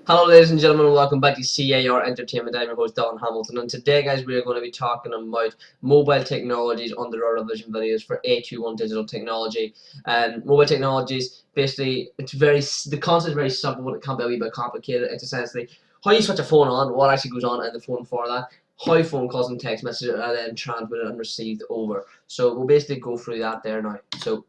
Hello ladies and gentlemen, welcome back to C.A.R. Entertainment. I'm your host Don Hamilton, and today guys we are going to be talking about mobile technologies under our revision videos for A21 digital technology. And mobile technologies, basically the concept is very simple but it can be a wee bit complicated. It's essentially how you switch a phone on, what actually goes on in the phone for that, how phone calls and text messages are then transmitted and received over. So we'll basically go through that there now. So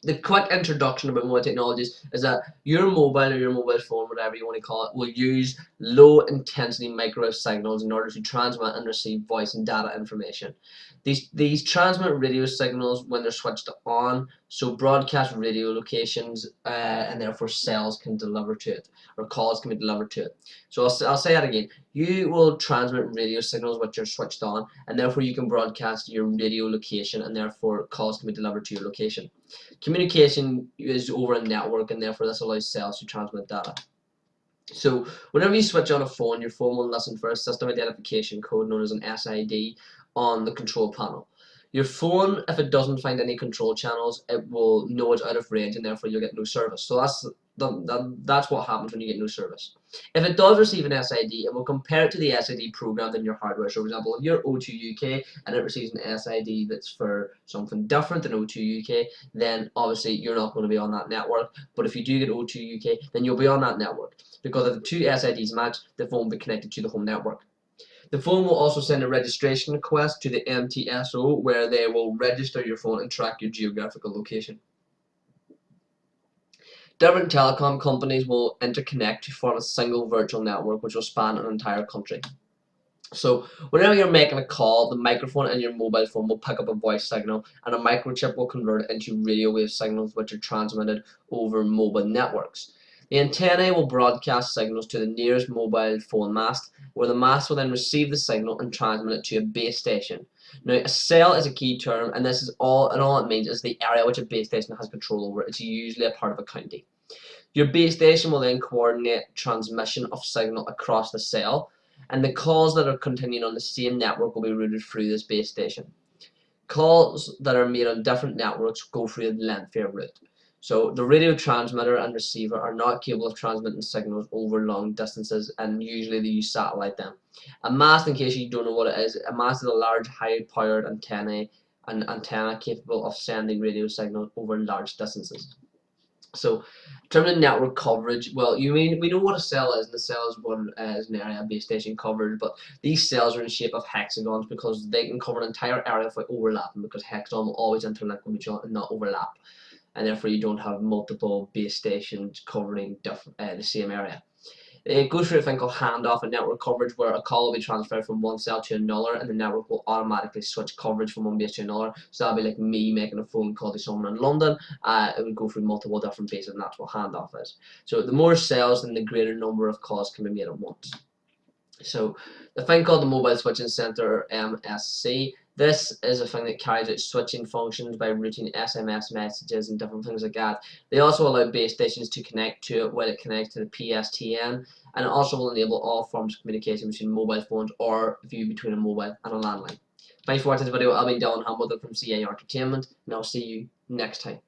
the quick introduction about mobile technologies is that your mobile or your mobile phone, whatever you want to call it, will use low intensity microwave signals in order to transmit and receive voice and data information. These transmit radio signals when they're switched on, so broadcast radio locations and therefore cells can deliver to it, or calls can be delivered to it. So I'll say that again. You will transmit radio signals which are switched on, and therefore you can broadcast your radio location, and therefore calls can be delivered to your location. Communication is over a network, and therefore this allows cells to transmit data. So whenever you switch on a phone, your phone will listen for a system identification code known as an SID on the control panel. Your phone, if it doesn't find any control channels, it will know it's out of range, and therefore you'll get no service. So that's what happens when you get no service. If it does receive an SID, it will compare it to the SID programmed in your hardware. So for example, if you're O2 UK and it receives an SID that's for something different than O2 UK, then obviously you're not going to be on that network. But if you do get O2 UK, then you'll be on that network, because if the two SIDs match, the phone will be connected to the home network. The phone will also send a registration request to the MTSO, where they will register your phone and track your geographical location. Different telecom companies will interconnect to form a single virtual network which will span an entire country. So whenever you're making a call, the microphone in your mobile phone will pick up a voice signal, and a microchip will convert it into radio wave signals which are transmitted over mobile networks. The antennae will broadcast signals to the nearest mobile phone mast, where the mast will then receive the signal and transmit it to a base station. Now, a cell is a key term, and this is all it means is the area which a base station has control over. It's usually a part of a county. Your base station will then coordinate transmission of signal across the cell, and the calls that are continuing on the same network will be routed through this base station. Calls that are made on different networks go through the lengthier route. So the radio transmitter and receiver are not capable of transmitting signals over long distances, and usually they use satellite then. A mast, in case you don't know what it is, a mast is a large high-powered antenna capable of sending radio signals over large distances. So in terms of network coverage, well, we know what a cell is, and a cell is an area base station coverage, but these cells are in the shape of hexagons because they can cover an entire area without overlapping, because hexagon will always interlink with each other and not overlap, and therefore you don't have multiple base stations covering the same area. It goes through a thing called handoff and network coverage, where a call will be transferred from one cell to another, and the network will automatically switch coverage from one base to another. So that'll be like me making a phone call to someone in London. It would go through multiple different bases, and that's what handoff is. So the more cells, then the greater number of calls can be made at once. So the thing called the Mobile Switching Center, or MSC, this is a thing that carries out switching functions by routing SMS messages and different things like that. They also allow base stations to connect to it when it connects to the PSTN, and it also will enable all forms of communication between mobile phones or view between a mobile and a landline. Thanks for watching this video. I've been Don Hamilton from C.A.R. Entertainment, and I'll see you next time.